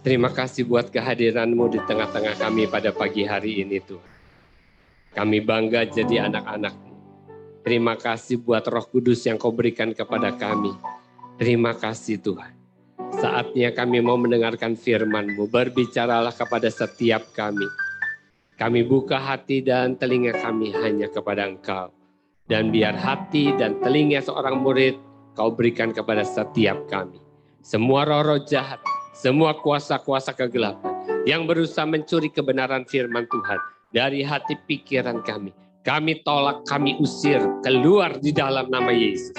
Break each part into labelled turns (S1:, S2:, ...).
S1: Terima kasih buat kehadiran-Mu di tengah-tengah kami pada pagi hari ini, Tuhan. Kami bangga jadi anak-anak-Mu. Terima kasih buat Roh Kudus yang Kau berikan kepada kami. Terima kasih Tuhan. Saatnya kami mau mendengarkan firman-Mu. Berbicaralah kepada setiap kami. Kami buka hati dan telinga kami hanya kepada Engkau. Dan biar hati dan telinga seorang murid Kau berikan kepada setiap kami. Semua roh-roh jahat, semua kuasa-kuasa kegelapan yang berusaha mencuri kebenaran firman Tuhan dari hati pikiran kami tolak, kami usir keluar di dalam nama Yesus.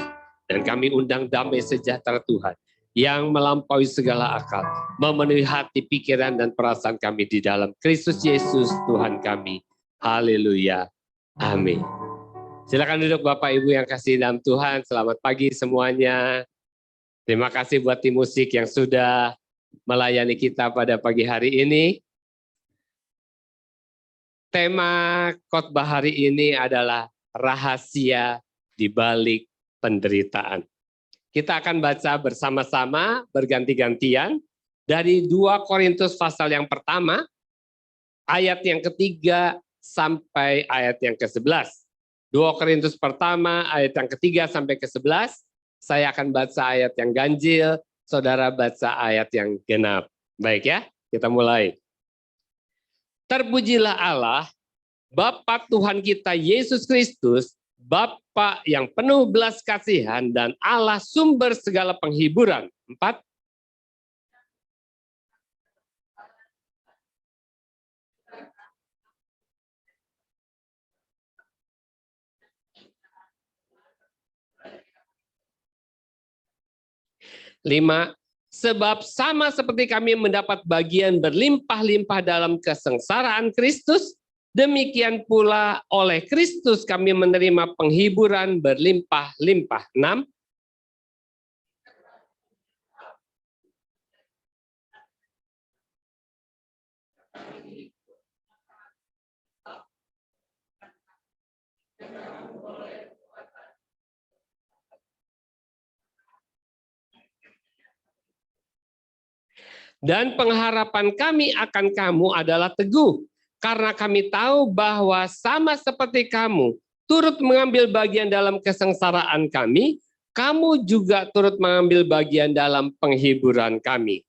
S1: Dan kami undang damai sejahtera Tuhan yang melampaui segala akal, memenuhi hati, pikiran, dan perasaan kami di dalam Kristus Yesus Tuhan kami. Haleluya. Amin. Silakan duduk Bapak Ibu yang kasih dalam Tuhan. Selamat pagi semuanya. Terima kasih buat tim musik yang sudah melayani kita pada pagi hari ini. Tema khotbah hari ini adalah rahasia di balik penderitaan. Kita akan baca bersama-sama berganti-gantian dari 2 Korintus pasal yang pertama, ayat yang ketiga sampai ayat yang ke-11. 2 Korintus pertama, ayat yang ketiga sampai ke-11. Saya akan baca ayat yang ganjil, saudara baca ayat yang genap. Baik ya, kita mulai. Terpujilah Allah, Bapa Tuhan kita Yesus Kristus, Bapa yang penuh belas kasihan dan Allah sumber segala penghiburan. 4. Lima, sebab sama seperti kami mendapat bagian berlimpah-limpah dalam kesengsaraan Kristus, demikian pula oleh Kristus kami menerima penghiburan berlimpah-limpah. 6. Dan pengharapan kami akan kamu adalah teguh, karena kami tahu bahwa sama seperti kamu turut mengambil bagian dalam kesengsaraan kami, kamu juga turut mengambil bagian dalam penghiburan kami.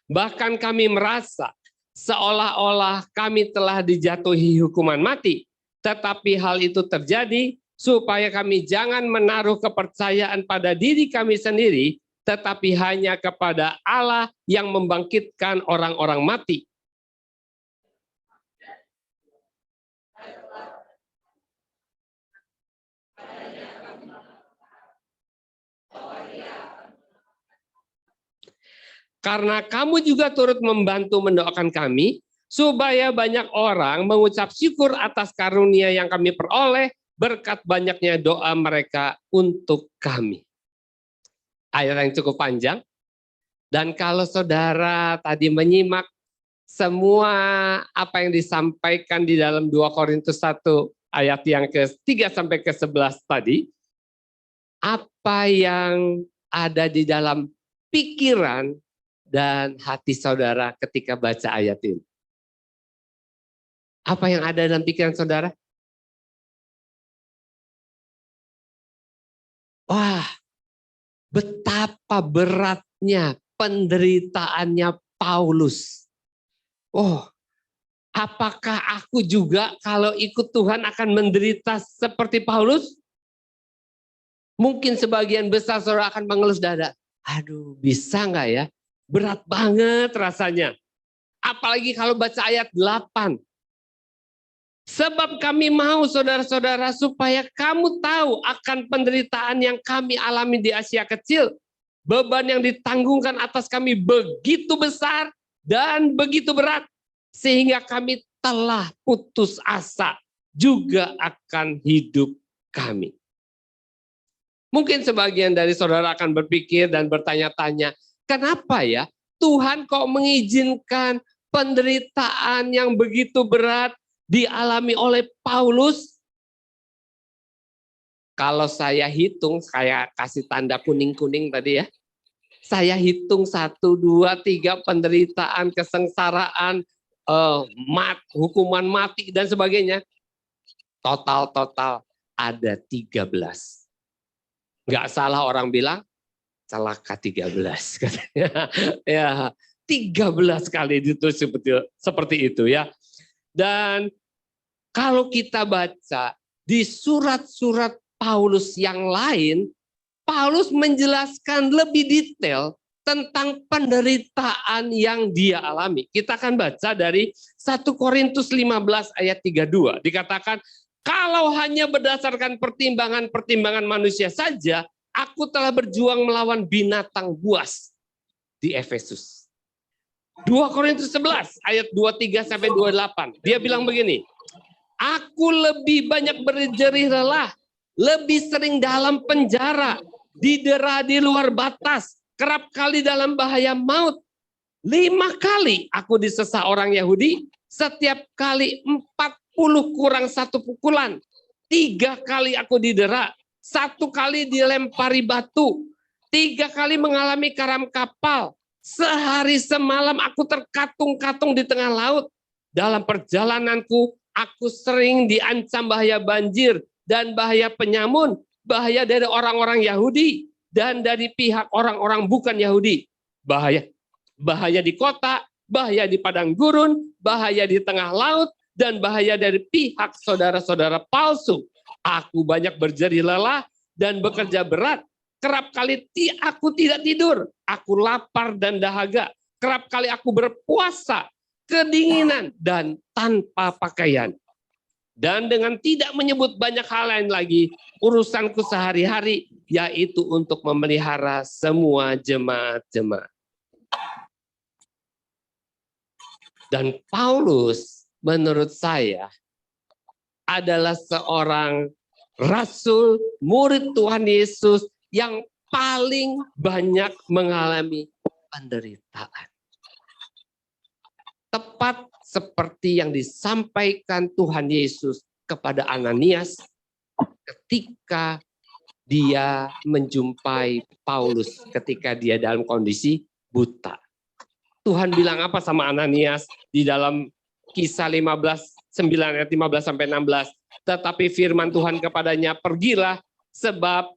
S1: Bahkan kami merasa seolah-olah kami telah dijatuhi hukuman mati. Tetapi hal itu terjadi supaya kami jangan menaruh kepercayaan pada diri kami sendiri, tetapi hanya kepada Allah yang membangkitkan orang-orang mati. Karena kamu juga turut membantu mendoakan kami, supaya banyak orang mengucap syukur atas karunia yang kami peroleh berkat banyaknya doa mereka untuk kami. Ayat yang cukup panjang. Dan kalau saudara tadi menyimak semua apa yang disampaikan di dalam 2 Korintus 1 ayat yang ke-3 sampai ke-11 tadi, apa yang ada di dalam pikiran dan hati saudara ketika baca ayat ini? Apa yang ada dalam pikiran saudara? Wah, betapa beratnya penderitaannya Paulus. Oh, apakah aku juga kalau ikut Tuhan akan menderita seperti Paulus? Mungkin sebagian besar saudara akan mengelus dada. Aduh, bisa nggak ya? Berat banget rasanya. Apalagi kalau baca ayat 8. Sebab kami mau saudara-saudara supaya kamu tahu akan penderitaan yang kami alami di Asia Kecil. Beban yang ditanggungkan atas kami begitu besar dan begitu berat. Sehingga kami telah putus asa juga akan hidup kami. Mungkin sebagian dari saudara akan berpikir dan bertanya-tanya, Kenapa ya? Tuhan kok mengizinkan penderitaan yang begitu berat dialami oleh Paulus? Kalau saya hitung, saya kasih tanda kuning-kuning tadi ya. Saya hitung 1, 2, 3 penderitaan, kesengsaraan, hukuman mati dan sebagainya. Total ada 13. Nggak salah orang bilang, celaka 13 katanya. Ya, 13 kali itu seperti itu ya. Dan kalau kita baca di surat-surat Paulus yang lain, Paulus menjelaskan lebih detail tentang penderitaan yang dia alami. Kita akan baca dari 1 Korintus 15 ayat 32. Dikatakan, kalau hanya berdasarkan pertimbangan manusia saja, aku telah berjuang melawan binatang buas di Efesus. 2 Korintus 11 ayat 23 sampai 28. Dia bilang begini, aku lebih banyak berjerih lelah, lebih sering dalam penjara, didera di luar batas, kerap kali dalam bahaya maut. 5 kali aku disesah orang Yahudi, setiap kali 40 kurang 1 pukulan. 3 kali aku didera, 1 kali dilempari batu, 3 kali mengalami karam kapal. Sehari semalam aku terkatung-katung di tengah laut. Dalam perjalananku, aku sering diancam bahaya banjir dan bahaya penyamun, bahaya dari orang-orang Yahudi dan dari pihak orang-orang bukan Yahudi. Bahaya di kota, bahaya di padang gurun, bahaya di tengah laut, dan bahaya dari pihak saudara-saudara palsu. Aku banyak berjerih lelah dan bekerja berat. Kerap kali aku tidak tidur. Aku lapar dan dahaga. Kerap kali aku berpuasa, kedinginan, dan tanpa pakaian. Dan dengan tidak menyebut banyak hal lain lagi, urusanku sehari-hari, yaitu untuk memelihara semua jemaat-jemaat. Dan Paulus, menurut saya, adalah seorang rasul, murid Tuhan Yesus yang paling banyak mengalami penderitaan. Tepat seperti yang disampaikan Tuhan Yesus kepada Ananias ketika dia menjumpai Paulus ketika dia dalam kondisi buta. Tuhan bilang apa sama Ananias di dalam Kisah 9 ayat 15 sampai 16. Tetapi firman Tuhan kepadanya, pergilah, sebab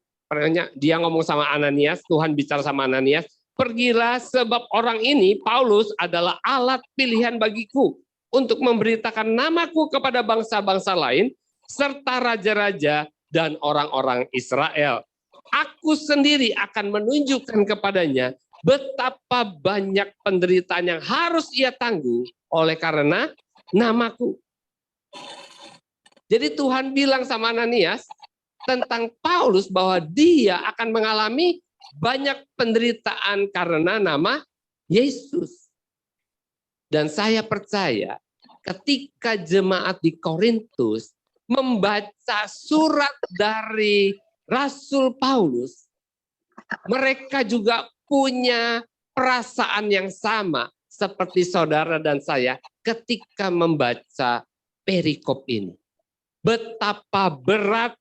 S1: dia ngomong sama Ananias, Tuhan bicara sama Ananias, pergilah sebab orang ini, Paulus, adalah alat pilihan bagiku untuk memberitakan namaku kepada bangsa-bangsa lain, serta raja-raja dan orang-orang Israel. Aku sendiri akan menunjukkan kepadanya betapa banyak penderitaan yang harus ia tanggung oleh karena namaku. Jadi Tuhan bilang sama Ananias tentang Paulus bahwa dia akan mengalami banyak penderitaan karena nama Yesus. Dan saya percaya ketika jemaat di Korintus membaca surat dari Rasul Paulus, mereka juga punya perasaan yang sama seperti saudara dan saya ketika membaca perikop ini. Betapa berat,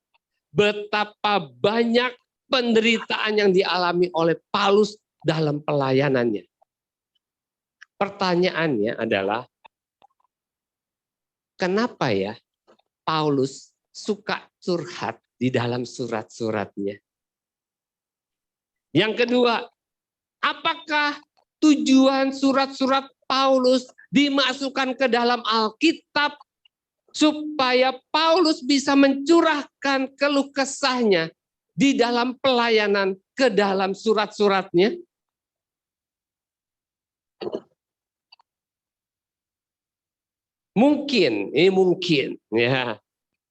S1: betapa banyak penderitaan yang dialami oleh Paulus dalam pelayanannya. Pertanyaannya adalah, kenapa ya Paulus suka curhat di dalam surat-suratnya? Yang kedua, apakah tujuan surat-surat Paulus dimasukkan ke dalam Alkitab supaya Paulus bisa mencurahkan keluh kesahnya di dalam pelayanan ke dalam surat-suratnya? Mungkin ya.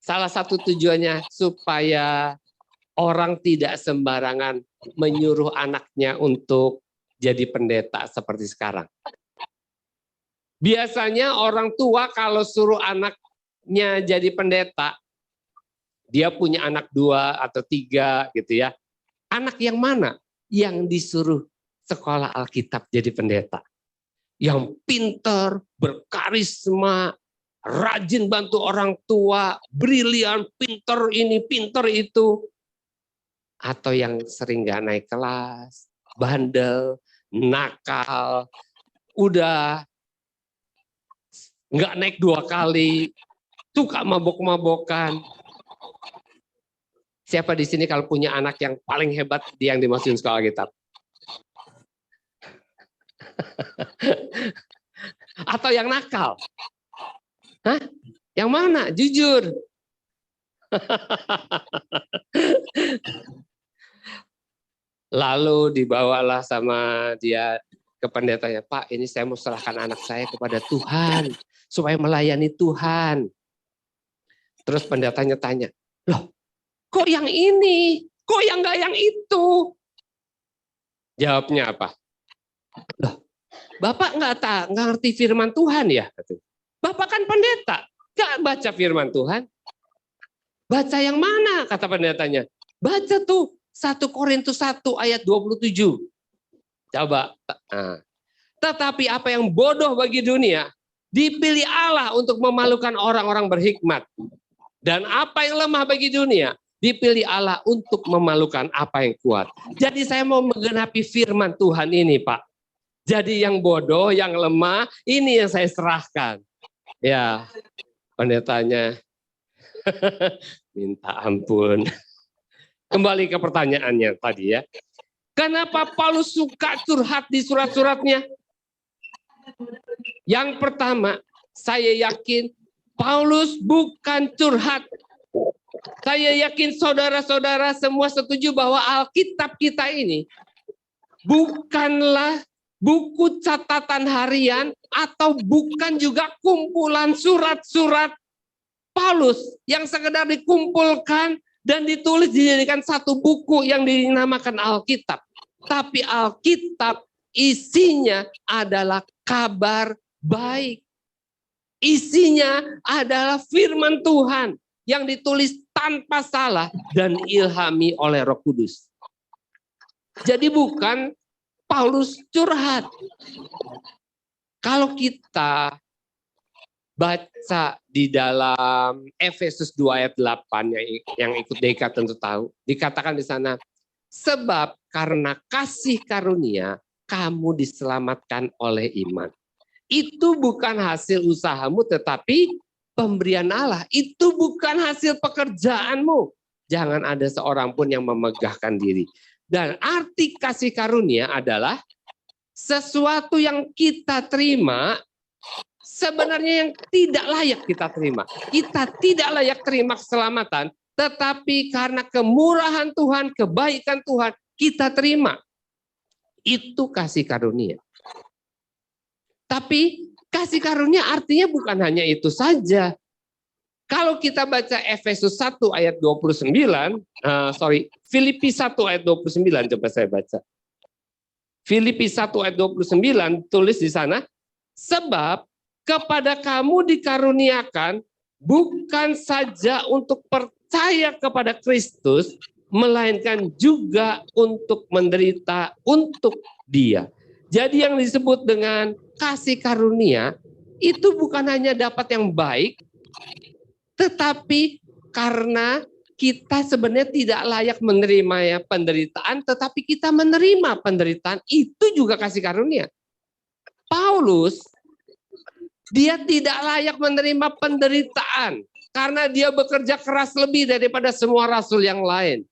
S1: Salah satu tujuannya supaya orang tidak sembarangan menyuruh anaknya untuk jadi pendeta seperti sekarang. Biasanya orang tua kalau suruh anaknya jadi pendeta, dia punya anak 2 atau 3 gitu ya. Anak yang mana yang disuruh sekolah Alkitab jadi pendeta. Yang pinter, berkarisma, rajin bantu orang tua, brilian, pinter ini, pinter itu. Atau yang sering gak naik kelas, bandel, nakal, udah nggak naik 2 kali, suka mabok-mabokan. Siapa di sini kalau punya anak yang paling hebat, dia yang dimasukin sekolah Alkitab? Atau yang nakal? Hah? Yang mana? Jujur. Lalu dibawalah sama dia ke pendetanya, Pak, ini saya mau serahkan anak saya kepada Tuhan, supaya melayani Tuhan. Terus pendetanya tanya, loh, kok yang ini? Kok yang enggak yang itu? Jawabnya apa? Loh, Bapak nggak ngerti firman Tuhan ya? Bapak kan pendeta, nggak baca firman Tuhan. Baca yang mana? Kata pendetanya. Baca tuh 1 Korintus 1 ayat 27. Coba. Nah. Tetapi apa yang bodoh bagi dunia, dipilih Allah untuk memalukan orang-orang berhikmat. Dan apa yang lemah bagi dunia, dipilih Allah untuk memalukan apa yang kuat. Jadi saya mau menggenapi firman Tuhan ini, Pak. Jadi yang bodoh, yang lemah, ini yang saya serahkan. Ya, pendetanya minta ampun. Kembali ke pertanyaannya tadi ya. Kenapa Paulus suka curhat di surat-suratnya? Yang pertama, saya yakin Paulus bukan curhat. Saya yakin saudara-saudara semua setuju bahwa Alkitab kita ini bukanlah buku catatan harian atau bukan juga kumpulan surat-surat Paulus yang sekedar dikumpulkan dan ditulis dijadikan satu buku yang dinamakan Alkitab. Tapi Alkitab isinya adalah kabar baik. Isinya adalah firman Tuhan yang ditulis tanpa salah dan ilhami oleh Roh Kudus. Jadi bukan Paulus curhat. Kalau kita baca di dalam Efesus 2 ayat 8 yang ikut DK tentu tahu, dikatakan di sana, sebab karena kasih karunia kamu diselamatkan oleh iman. Itu bukan hasil usahamu tetapi pemberian Allah. Itu bukan hasil pekerjaanmu. Jangan ada seorang pun yang memegahkan diri. Dan arti kasih karunia adalah sesuatu yang kita terima sebenarnya yang tidak layak kita terima. Kita tidak layak terima keselamatan, tetapi karena kemurahan Tuhan, kebaikan Tuhan, kita terima. Itu kasih karunia. Tapi kasih karunia artinya bukan hanya itu saja. Kalau kita baca Efesus 1 ayat 29, Filipi 1 ayat 29 coba saya baca. Filipi 1 ayat 29 tulis di sana, sebab kepada kamu dikaruniakan bukan saja untuk percaya kepada Kristus, melainkan juga untuk menderita untuk Dia. Jadi yang disebut dengan kasih karunia itu bukan hanya dapat yang baik, tetapi karena kita sebenarnya tidak layak menerima penderitaan, tetapi kita menerima penderitaan, itu juga kasih karunia. Paulus, dia tidak layak menerima penderitaan karena dia bekerja keras lebih daripada semua rasul yang lain.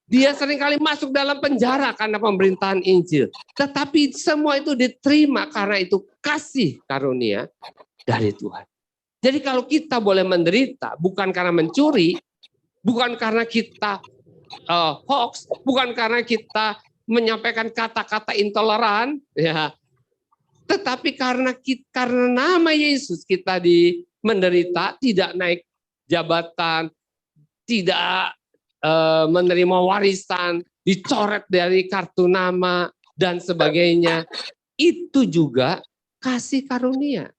S1: Dia seringkali masuk dalam penjara karena pemberitaan Injil. Tetapi semua itu diterima karena itu kasih karunia dari Tuhan. Jadi kalau kita boleh menderita bukan karena mencuri, bukan karena kita hoax, bukan karena kita menyampaikan kata-kata intoleran, ya, tetapi karena nama Yesus kita menderita, tidak naik jabatan, tidak menerima warisan, dicoret dari kartu nama dan sebagainya, itu juga kasih karunia.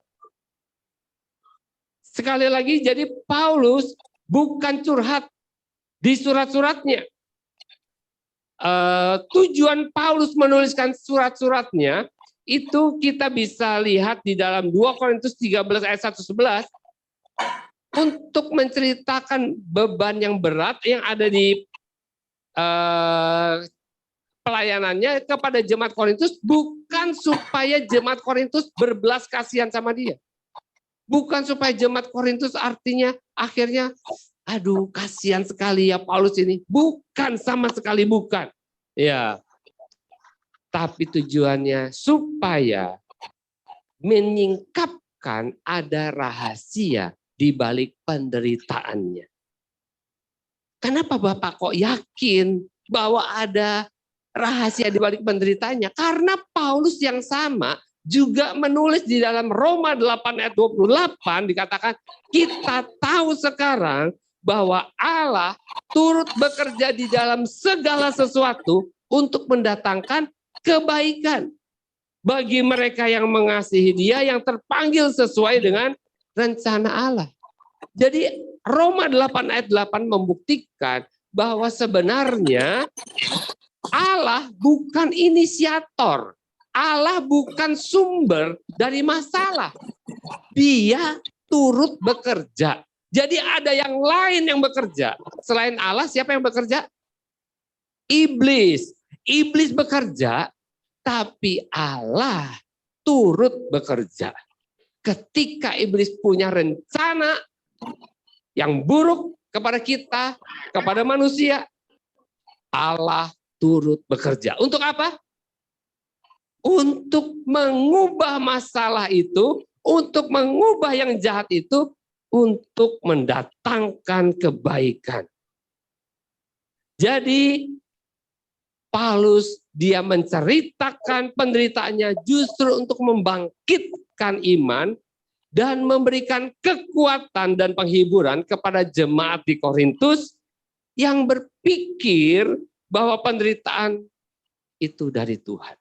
S1: Sekali lagi, jadi Paulus bukan curhat di surat-suratnya. tujuan Paulus menuliskan surat-suratnya itu kita bisa lihat di dalam 2 Korintus 13 ayat 1-11 untuk menceritakan beban yang berat yang ada di pelayanannya kepada jemaat Korintus, bukan supaya jemaat Korintus berbelas kasihan sama dia. Bukan supaya jemaat Korintus artinya akhirnya, aduh kasihan sekali ya Paulus ini. Bukan, sama sekali bukan. Ya, tapi tujuannya supaya menyingkapkan ada rahasia di balik penderitaannya. Kenapa Bapak kok yakin bahwa ada rahasia di balik penderitaannya? Karena Paulus yang sama juga menulis di dalam Roma 8 ayat 28 dikatakan, kita tahu sekarang bahwa Allah turut bekerja di dalam segala sesuatu untuk mendatangkan kebaikan bagi mereka yang mengasihi Dia, yang terpanggil sesuai dengan rencana Allah. Jadi Roma 8 ayat 8 membuktikan bahwa sebenarnya Allah bukan inisiator. Allah bukan sumber dari masalah. Dia turut bekerja. Jadi ada yang lain yang bekerja. Selain Allah, siapa yang bekerja? Iblis. Iblis bekerja, tapi Allah turut bekerja. Ketika iblis punya rencana yang buruk kepada kita, kepada manusia, Allah turut bekerja. Untuk apa? Untuk mengubah masalah itu, untuk mengubah yang jahat itu, untuk mendatangkan kebaikan. Jadi Paulus dia menceritakan penderitaannya justru untuk membangkitkan iman dan memberikan kekuatan dan penghiburan kepada jemaat di Korintus yang berpikir bahwa penderitaan itu dari Tuhan.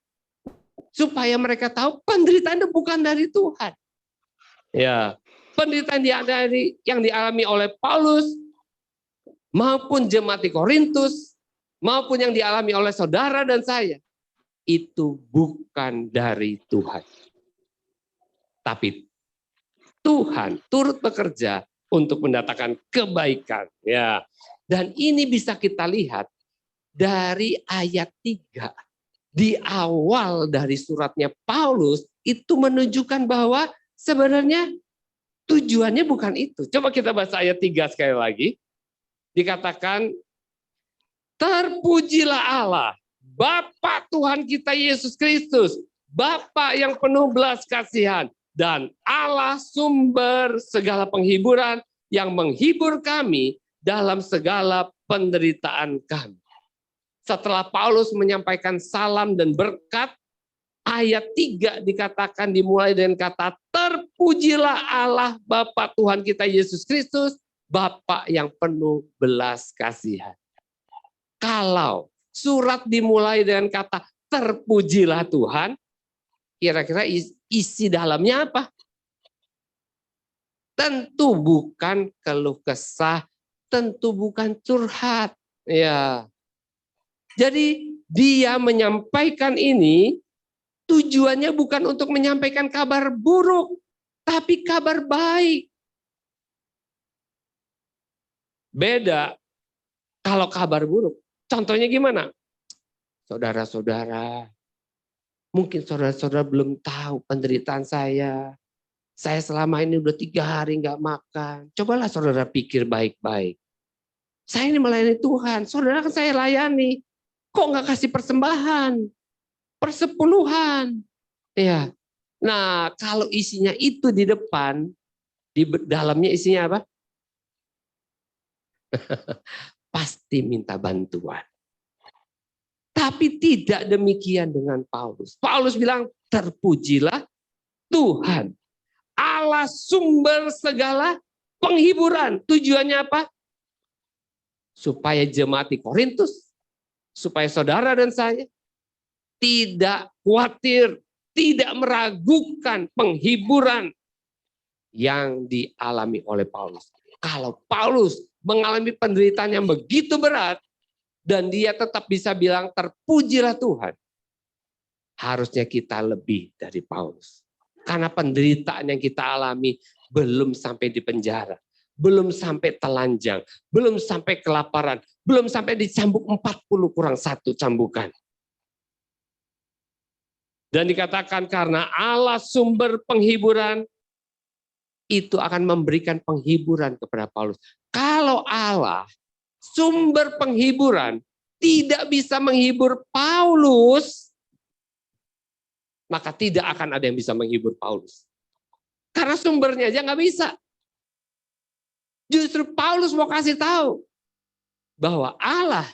S1: Supaya mereka tahu penderitaan itu bukan dari Tuhan. Ya, penderitaan yang dialami oleh Paulus maupun jemaat di Korintus maupun yang dialami oleh saudara dan saya itu bukan dari Tuhan. Tapi Tuhan turut bekerja untuk mendatangkan kebaikan. Ya. Dan ini bisa kita lihat dari ayat 3. Di awal dari suratnya Paulus itu menunjukkan bahwa sebenarnya tujuannya bukan itu. Coba kita baca ayat 3 sekali lagi. Dikatakan, terpujilah Allah, Bapa Tuhan kita Yesus Kristus, Bapa yang penuh belas kasihan, dan Allah sumber segala penghiburan yang menghibur kami dalam segala penderitaan kami. Setelah Paulus menyampaikan salam dan berkat, ayat 3 dikatakan dimulai dengan kata, terpujilah Allah Bapa Tuhan kita Yesus Kristus, Bapa yang penuh belas kasihan. Kalau surat dimulai dengan kata terpujilah Tuhan, kira-kira isi dalamnya apa? Tentu bukan keluh kesah, tentu bukan curhat. Ya. Jadi dia menyampaikan ini tujuannya bukan untuk menyampaikan kabar buruk, tapi kabar baik. Beda kalau kabar buruk. Contohnya gimana? Saudara-saudara, mungkin saudara-saudara belum tahu penderitaan saya. Saya selama ini udah 3 hari nggak makan. Cobalah saudara pikir baik-baik. Saya ini melayani Tuhan, saudara kan saya layani. Kok nggak kasih persembahan? Persepuluhan. Ya. Nah, kalau isinya itu di depan, di dalamnya isinya apa? Pasti minta bantuan. Tapi tidak demikian dengan Paulus. Paulus bilang, terpujilah Tuhan, Allah sumber segala penghiburan. Tujuannya apa? Supaya jemaat di Korintus, supaya saudara dan saya tidak khawatir, tidak meragukan penghiburan yang dialami oleh Paulus. Kalau Paulus mengalami penderitaan yang begitu berat, dan dia tetap bisa bilang terpujilah Tuhan, harusnya kita lebih dari Paulus. Karena penderitaan yang kita alami belum sampai di penjara, belum sampai telanjang, belum sampai kelaparan, belum sampai dicambuk 40 kurang 1 cambukan. Dan dikatakan karena Allah sumber penghiburan, itu akan memberikan penghiburan kepada Paulus. Kalau Allah sumber penghiburan tidak bisa menghibur Paulus, maka tidak akan ada yang bisa menghibur Paulus. Karena sumbernya aja nggak bisa. Justru Paulus mau kasih tahu bahwa Allah,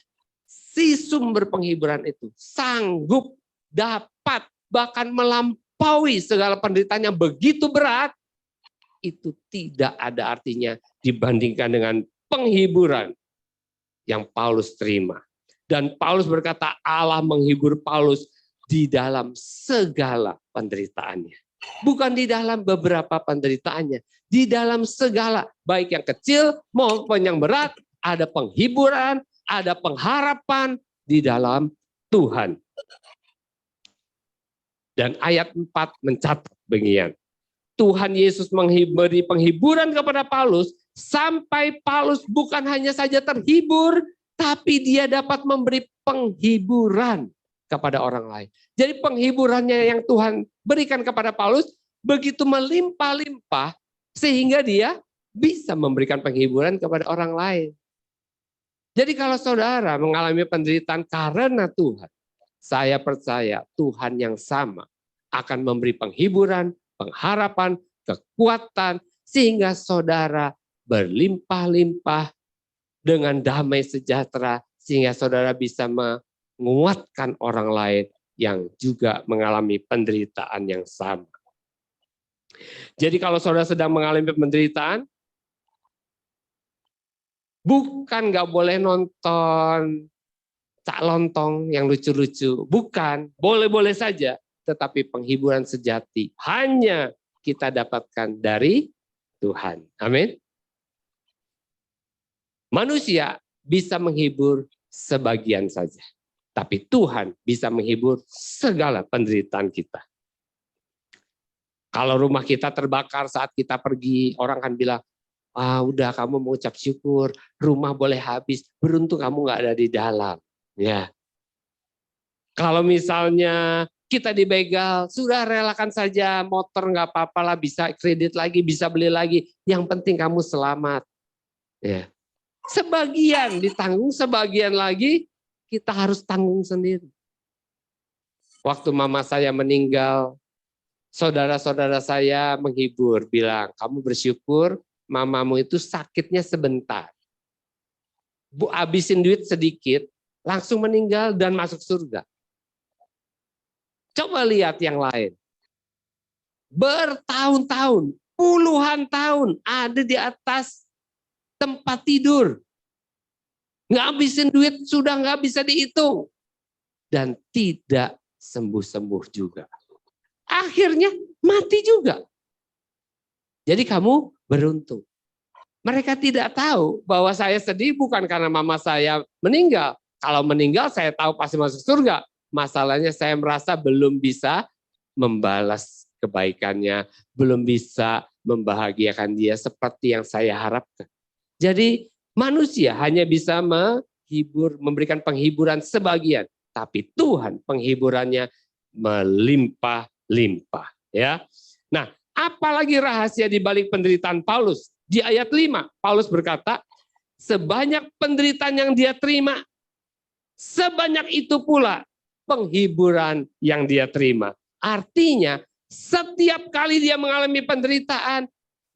S1: si sumber penghiburan itu, sanggup, dapat, bahkan melampaui segala penderitaan yang begitu berat, itu tidak ada artinya dibandingkan dengan penghiburan yang Paulus terima. Dan Paulus berkata Allah menghibur Paulus di dalam segala penderitaannya. Bukan di dalam beberapa penderitaannya. Di dalam segala, baik yang kecil maupun yang berat, ada penghiburan, ada pengharapan di dalam Tuhan. Dan ayat 4 mencatat beginian. Tuhan Yesus memberi penghiburan kepada Paulus, sampai Paulus bukan hanya saja terhibur, tapi dia dapat memberi penghiburan kepada orang lain. Jadi penghiburannya yang Tuhan berikan kepada Paulus begitu melimpah-limpah, sehingga dia bisa memberikan penghiburan kepada orang lain. Jadi kalau saudara mengalami penderitaan karena Tuhan, saya percaya Tuhan yang sama akan memberi penghiburan, pengharapan, kekuatan, sehingga saudara berlimpah-limpah dengan damai sejahtera, sehingga saudara bisa menguatkan orang lain yang juga mengalami penderitaan yang sama. Jadi kalau saudara sedang mengalami penderitaan, bukan nggak boleh nonton Cak Lontong yang lucu-lucu, bukan, boleh-boleh saja. Tetapi penghiburan sejati hanya kita dapatkan dari Tuhan. Amin. Manusia bisa menghibur sebagian saja. Tapi Tuhan bisa menghibur segala penderitaan kita. Kalau rumah kita terbakar saat kita pergi, orang kan bilang, udah kamu mengucap syukur, rumah boleh habis, beruntung kamu nggak ada di dalam. Ya. Kalau misalnya kita dibegal, sudah relakan saja, motor nggak apa-apa lah, bisa kredit lagi, bisa beli lagi. Yang penting kamu selamat. Ya. Sebagian ditanggung, sebagian lagi kita harus tanggung sendiri. Waktu mama saya meninggal, saudara-saudara saya menghibur, bilang, kamu bersyukur, mamamu itu sakitnya sebentar. Bu, habisin duit sedikit, langsung meninggal dan masuk surga. Coba lihat yang lain. Bertahun-tahun, puluhan tahun ada di atas tempat tidur. Ngabisin duit sudah nggak bisa dihitung. Dan tidak sembuh-sembuh juga. Akhirnya mati juga. Jadi kamu beruntung. Mereka tidak tahu bahwa saya sedih bukan karena mama saya meninggal. Kalau meninggal saya tahu pasti masuk surga. Masalahnya saya merasa belum bisa membalas kebaikannya, belum bisa membahagiakan dia seperti yang saya harapkan. Jadi manusia hanya bisa menghibur, memberikan penghiburan sebagian, tapi Tuhan penghiburannya melimpah-limpah. Ya. Nah, apalagi rahasia di balik penderitaan Paulus? Di ayat 5, Paulus berkata, sebanyak penderitaan yang dia terima, sebanyak itu pula penghiburan yang dia terima. Artinya, setiap kali dia mengalami penderitaan,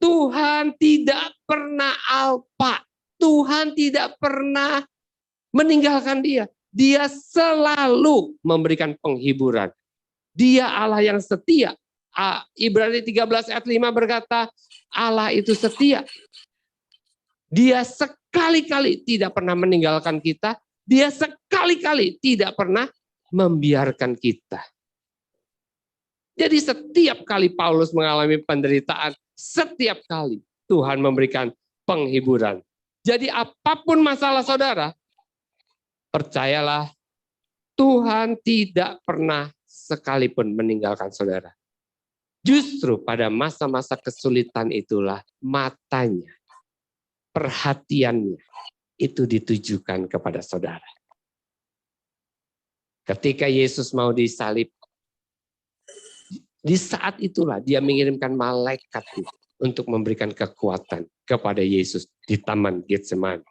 S1: Tuhan tidak pernah alpa. Tuhan tidak pernah meninggalkan dia. Dia selalu memberikan penghiburan. Dia Allah yang setia. Ibrani 13 ayat 5 berkata, Allah itu setia. Dia sekali-kali tidak pernah meninggalkan kita. Dia sekali-kali tidak pernah membiarkan kita. Jadi setiap kali Paulus mengalami penderitaan, setiap kali Tuhan memberikan penghiburan. Jadi apapun masalah saudara, percayalah, Tuhan tidak pernah sekalipun meninggalkan saudara. Justru pada masa-masa kesulitan itulah matanya, perhatiannya itu ditujukan kepada saudara. Ketika Yesus mau disalib, di saat itulah dia mengirimkan malaikat untuk memberikan kekuatan kepada Yesus di Taman Getsemani.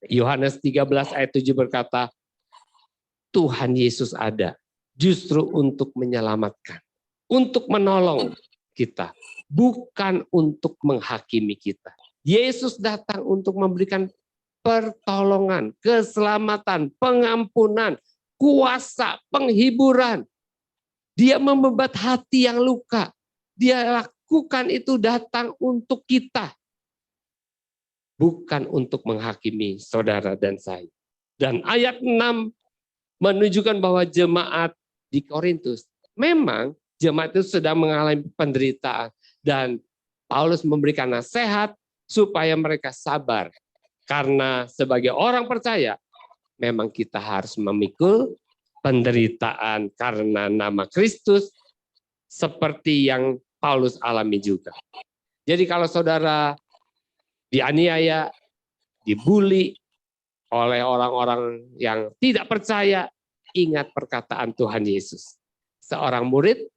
S1: Yohanes 13 ayat 7 berkata, Tuhan Yesus ada justru untuk menyelamatkan, untuk menolong kita, bukan untuk menghakimi kita. Yesus datang untuk memberikan pertolongan, keselamatan, pengampunan, kuasa, penghiburan. Dia membebat hati yang luka. Dia lakukan itu datang untuk kita. Bukan untuk menghakimi saudara dan saya. Dan ayat 6 menunjukkan bahwa jemaat di Korintus, memang jemaat itu sedang mengalami penderitaan. Dan Paulus memberikan nasihat supaya mereka sabar. Karena sebagai orang percaya, memang kita harus memikul penderitaan karena nama Kristus seperti yang Paulus alami juga. Jadi kalau saudara dianiaya, dibully oleh orang-orang yang tidak percaya, ingat perkataan Tuhan Yesus. Seorang murid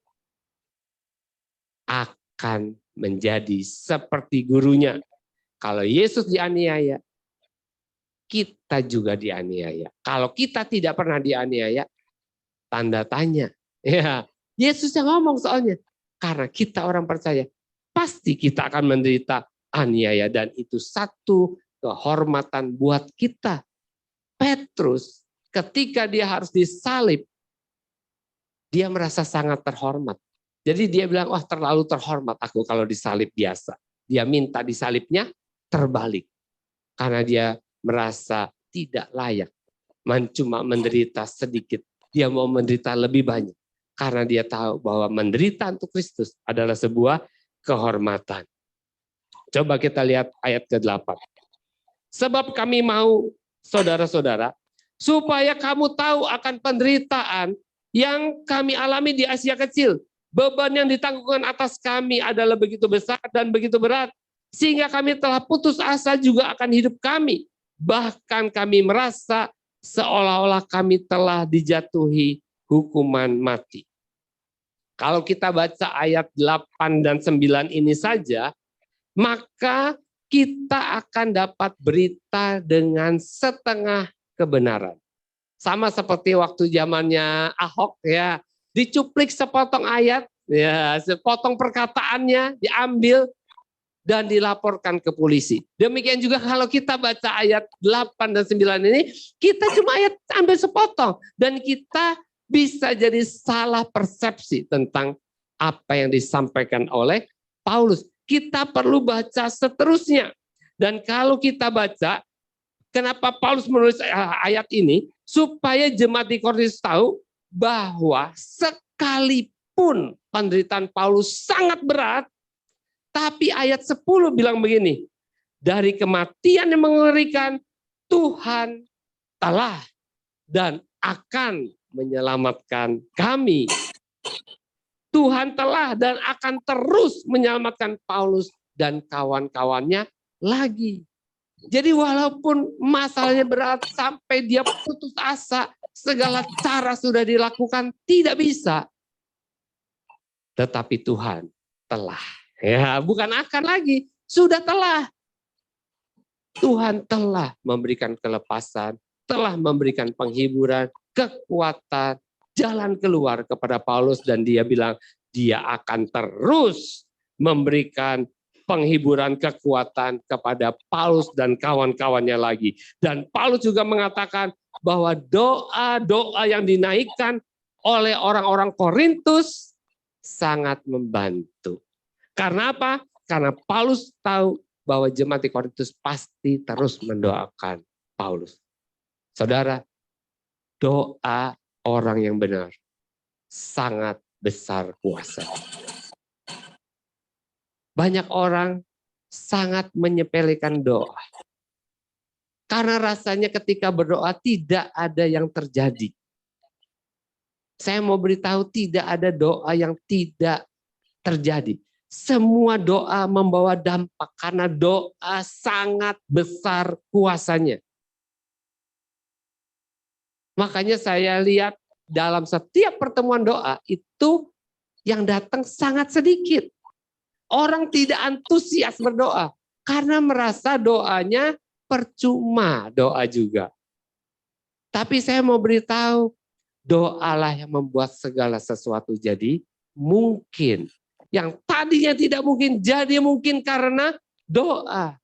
S1: akan menjadi seperti gurunya. Kalau Yesus dianiaya, kita juga dianiaya. Kalau kita tidak pernah dianiaya, tanda tanya. Ya, Yesus yang ngomong soalnya. Karena kita orang percaya, pasti kita akan menderita aniaya. Dan itu satu kehormatan buat kita. Petrus, ketika dia harus disalib, dia merasa sangat terhormat. Jadi dia bilang, wah terlalu terhormat aku kalau disalib biasa. Dia minta disalibnya terbalik. Karena dia merasa tidak layak. Cuma menderita sedikit. Dia mau menderita lebih banyak. Karena dia tahu bahwa menderita untuk Kristus adalah sebuah kehormatan. Coba kita lihat ayat ke-8. Sebab kami mau, saudara-saudara, supaya kamu tahu akan penderitaan yang kami alami di Asia Kecil. Beban yang ditanggung atas kami adalah begitu besar dan begitu berat. Sehingga kami telah putus asa juga akan hidup kami. Bahkan kami merasa seolah-olah kami telah dijatuhi hukuman mati. Kalau kita baca ayat 8 dan 9 ini saja, maka kita akan dapat berita dengan setengah kebenaran. Sama seperti waktu zamannya Ahok ya, dicuplik sepotong ayat, ya, sepotong perkataannya diambil dan dilaporkan ke polisi. Demikian juga kalau kita baca ayat 8 dan 9 ini, kita cuma ayat ambil sepotong. Dan kita bisa jadi salah persepsi tentang apa yang disampaikan oleh Paulus. Kita perlu baca seterusnya. Dan kalau kita baca, kenapa Paulus menulis ayat ini? Supaya jemaat di Korintus tahu bahwa sekalipun penderitaan Paulus sangat berat, tapi ayat 10 bilang begini, dari kematian yang mengerikan, Tuhan telah dan akan menyelamatkan kami. Tuhan telah dan akan terus menyelamatkan Paulus dan kawan-kawannya lagi. Jadi walaupun masalahnya berat sampai dia putus asa, segala cara sudah dilakukan, tidak bisa. Tetapi Tuhan telah. Ya, bukan akan lagi, sudah telah. Tuhan telah memberikan kelepasan, telah memberikan penghiburan, kekuatan, jalan keluar kepada Paulus dan dia bilang dia akan terus memberikan penghiburan, kekuatan kepada Paulus dan kawan-kawannya lagi. Dan Paulus juga mengatakan bahwa doa-doa yang dinaikkan oleh orang-orang Korintus sangat membantu. Karena apa? Karena Paulus tahu bahwa jemaat di Korintus pasti terus mendoakan Paulus. Saudara, doa orang yang benar sangat besar kuasa. Banyak orang sangat menyepelekan doa. Karena rasanya ketika berdoa tidak ada yang terjadi. Saya mau beritahu tidak ada doa yang tidak terjadi. Semua doa membawa dampak karena doa sangat besar kuasanya. Makanya saya lihat dalam setiap pertemuan doa itu yang datang sangat sedikit. Orang tidak antusias berdoa karena merasa doanya percuma doa juga. Tapi saya mau beritahu, doalah yang membuat segala sesuatu jadi mungkin. Yang tadinya tidak mungkin jadi mungkin karena doa.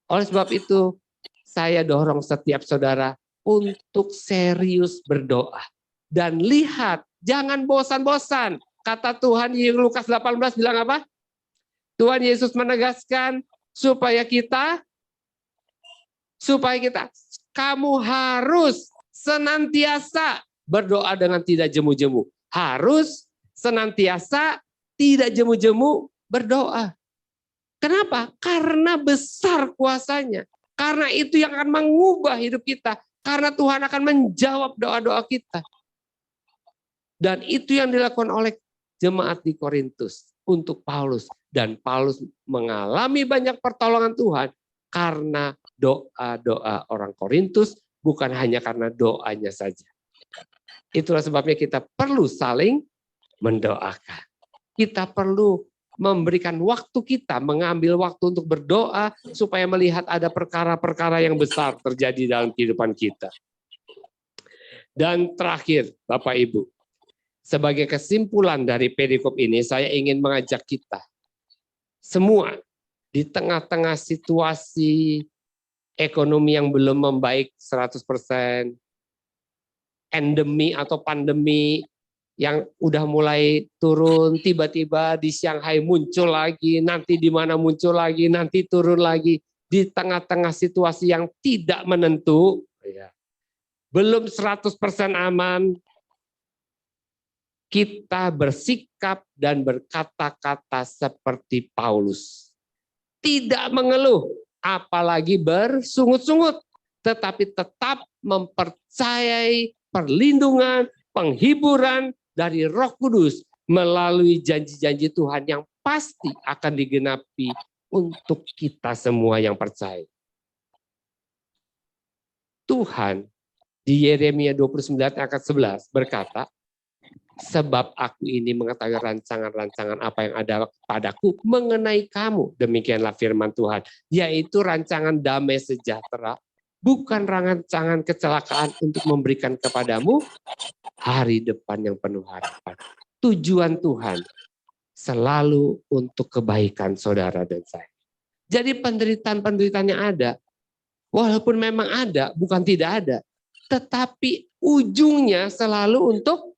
S1: Oleh sebab itu, saya dorong setiap saudara untuk serius berdoa. Dan lihat, jangan bosan-bosan. Kata Tuhan di Lukas 18 bilang apa? Tuhan Yesus menegaskan supaya kita, kamu harus senantiasa berdoa dengan tidak jemu-jemu. Harus senantiasa tidak jemu-jemu berdoa. Kenapa? Karena besar kuasanya. Karena itu yang akan mengubah hidup kita. Karena Tuhan akan menjawab doa-doa kita. Dan itu yang dilakukan oleh jemaat di Korintus untuk Paulus. Dan Paulus mengalami banyak pertolongan Tuhan karena doa-doa orang Korintus, bukan hanya karena doanya saja. Itulah sebabnya kita perlu saling mendoakan. Kita perlu memberikan waktu kita, mengambil waktu untuk berdoa supaya melihat ada perkara-perkara yang besar terjadi dalam kehidupan kita. Dan terakhir, Bapak Ibu, sebagai kesimpulan dari perikop ini, saya ingin mengajak kita semua di tengah-tengah situasi ekonomi yang belum membaik 100%, endemi atau pandemi yang udah mulai turun, tiba-tiba di Shanghai muncul lagi, nanti di mana muncul lagi, nanti turun lagi, di tengah-tengah situasi yang tidak menentu, belum 100% aman, kita bersikap dan berkata-kata seperti Paulus. Tidak mengeluh, apalagi bersungut-sungut, tetapi tetap mempercayai perlindungan, penghiburan dari Roh Kudus melalui janji-janji Tuhan yang pasti akan digenapi untuk kita semua yang percaya. Tuhan di Yeremia 29 ayat 11 berkata, sebab aku ini mengetahui rancangan-rancangan apa yang ada padaku mengenai kamu. Demikianlah firman Tuhan, yaitu rancangan damai sejahtera, bukan rancangan kecelakaan, untuk memberikan kepadamu hari depan yang penuh harapan. Tujuan Tuhan selalu untuk kebaikan saudara dan saya. Jadi penderitaan-penderitaan yang ada, walaupun memang ada, bukan tidak ada, tetapi ujungnya selalu untuk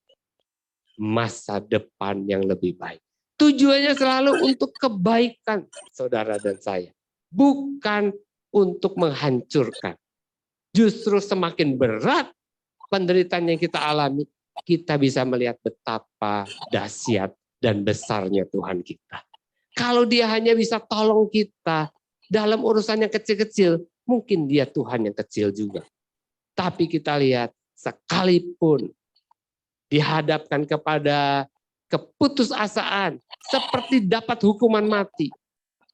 S1: masa depan yang lebih baik. Tujuannya selalu untuk kebaikan saudara dan saya. Bukan untuk menghancurkan. Justru semakin berat penderitaan yang kita alami, kita bisa melihat betapa dahsyat dan besarnya Tuhan kita. Kalau dia hanya bisa tolong kita dalam urusan yang kecil-kecil, mungkin dia Tuhan yang kecil juga. Tapi kita lihat, sekalipun dihadapkan kepada keputusasaan seperti dapat hukuman mati,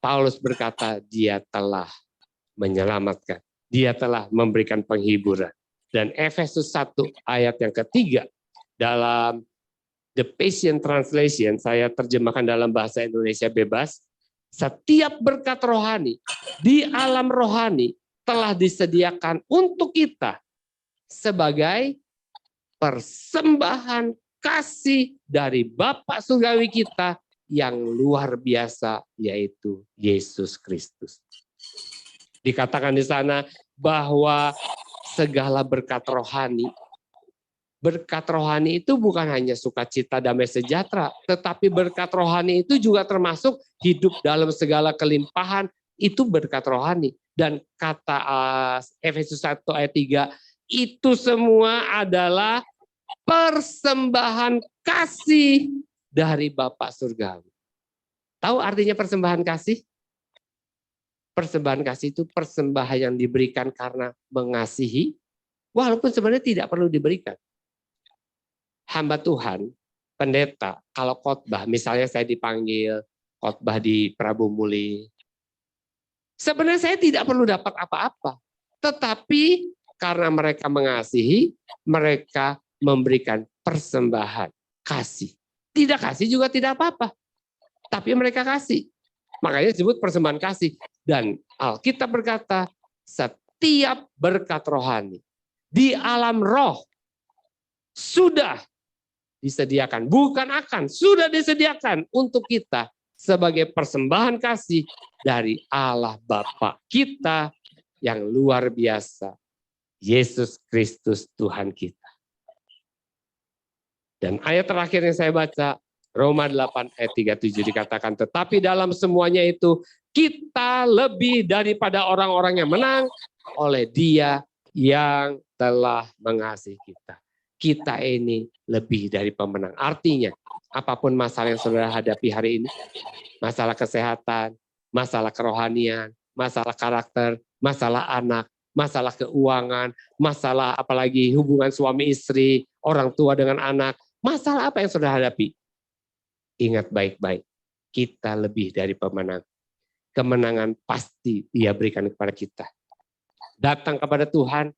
S1: Paulus berkata dia telah menyelamatkan, dia telah memberikan penghiburan. Dan Efesus 1 ayat yang ketiga dalam The Passion Translation, saya terjemahkan dalam bahasa Indonesia bebas, setiap berkat rohani di alam rohani telah disediakan untuk kita sebagai persembahan kasih dari Bapa surgawi kita yang luar biasa, yaitu Yesus Kristus. Dikatakan di sana bahwa segala berkat rohani itu bukan hanya sukacita, damai sejahtera, tetapi berkat rohani itu juga termasuk hidup dalam segala kelimpahan, itu berkat rohani. Dan kata Efesus 1 ayat 3, itu semua adalah persembahan kasih dari Bapa surgawi. Tahu artinya persembahan kasih? Persembahan kasih itu persembahan yang diberikan karena mengasihi, walaupun sebenarnya tidak perlu diberikan. Hamba Tuhan, pendeta, kalau khotbah, misalnya saya dipanggil khotbah di Prabu Muli, sebenarnya saya tidak perlu dapat apa-apa. Tetapi karena mereka mengasihi, mereka memberikan persembahan kasih. Tidak kasih juga tidak apa-apa. Tapi mereka kasih. Makanya disebut persembahan kasih. Dan Alkitab berkata, setiap berkat rohani di alam roh sudah disediakan. Bukan akan, sudah disediakan untuk kita sebagai persembahan kasih dari Allah Bapa kita yang luar biasa, Yesus Kristus Tuhan kita. Dan ayat terakhir yang saya baca, Roma 8 ayat 37 dikatakan, tetapi dalam semuanya itu kita lebih daripada orang-orang yang menang oleh Dia yang telah mengasihi kita. Kita ini lebih dari pemenang. Artinya, apapun masalah yang saudara hadapi hari ini, masalah kesehatan, masalah kerohanian, masalah karakter, masalah anak, masalah keuangan, masalah apalagi hubungan suami istri, orang tua dengan anak, masalah apa yang saudara hadapi? Ingat baik-baik, kita lebih dari pemenang. Kemenangan pasti Dia berikan kepada kita. Datang kepada Tuhan,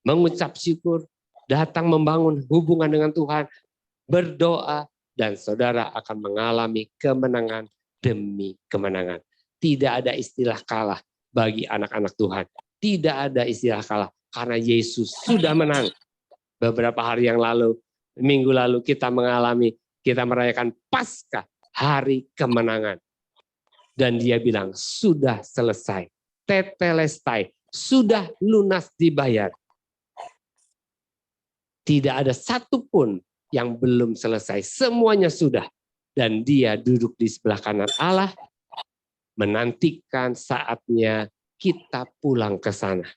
S1: mengucap syukur, datang membangun hubungan dengan Tuhan, berdoa, dan saudara akan mengalami kemenangan demi kemenangan. Tidak ada istilah kalah bagi anak-anak Tuhan. Tidak ada istilah kalah, karena Yesus sudah menang. Beberapa hari yang lalu, minggu lalu kita merayakan Paskah, hari kemenangan. Dan Dia bilang, sudah selesai. Tetelestai, sudah lunas dibayar. Tidak ada satupun yang belum selesai. Semuanya sudah. Dan Dia duduk di sebelah kanan Allah, menantikan saatnya kita pulang ke sana.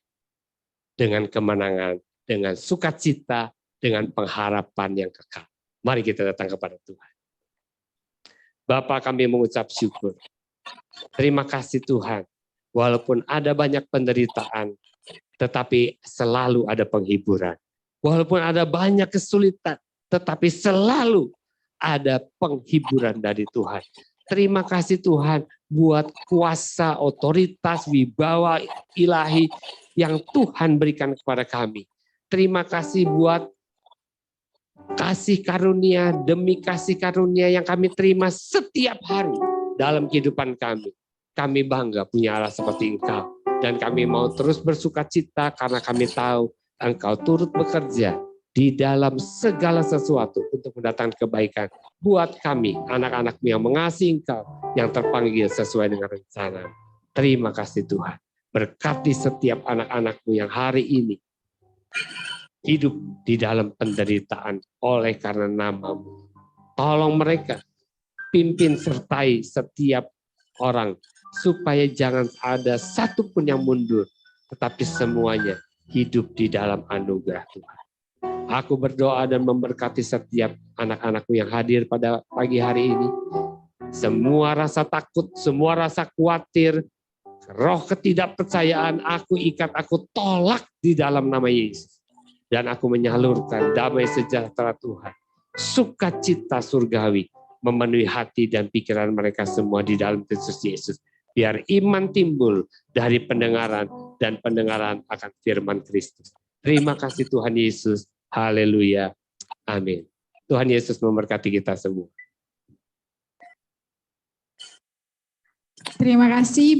S1: Dengan kemenangan, dengan sukacita, dengan pengharapan yang kekal. Mari kita datang kepada Tuhan. Bapa, kami mengucap syukur. Terima kasih Tuhan. Walaupun ada banyak penderitaan, tetapi selalu ada penghiburan. Walaupun ada banyak kesulitan, tetapi selalu ada penghiburan dari Tuhan. Terima kasih Tuhan buat kuasa, otoritas, wibawa ilahi yang Tuhan berikan kepada kami. Terima kasih buat kasih karunia demi kasih karunia yang kami terima setiap hari dalam kehidupan kami. Kami bangga punya Allah seperti Engkau. Dan kami mau terus bersuka cita karena kami tahu Engkau turut bekerja di dalam segala sesuatu untuk mendatangkan kebaikan buat kami, anak-anak-Mu yang mengasihi Engkau, yang terpanggil sesuai dengan rencana. Terima kasih Tuhan. Berkati setiap anak-anak-Mu yang hari ini hidup di dalam penderitaan oleh karena nama-Mu. Tolong mereka, pimpin sertai setiap orang, supaya jangan ada satupun yang mundur, tetapi semuanya hidup di dalam anugerah Tuhan. Aku berdoa dan memberkati setiap anak-anakku yang hadir pada pagi hari ini. Semua rasa takut, semua rasa khawatir, roh ketidakpercayaan, aku ikat, aku tolak di dalam nama Yesus. Dan aku menyalurkan damai sejahtera Tuhan, sukacita surgawi, memenuhi hati dan pikiran mereka semua di dalam Kristus Yesus. Biar iman timbul dari pendengaran dan pendengaran akan firman Kristus. Terima kasih Tuhan Yesus. Haleluya. Amin. Tuhan Yesus memberkati kita semua.
S2: Terima kasih.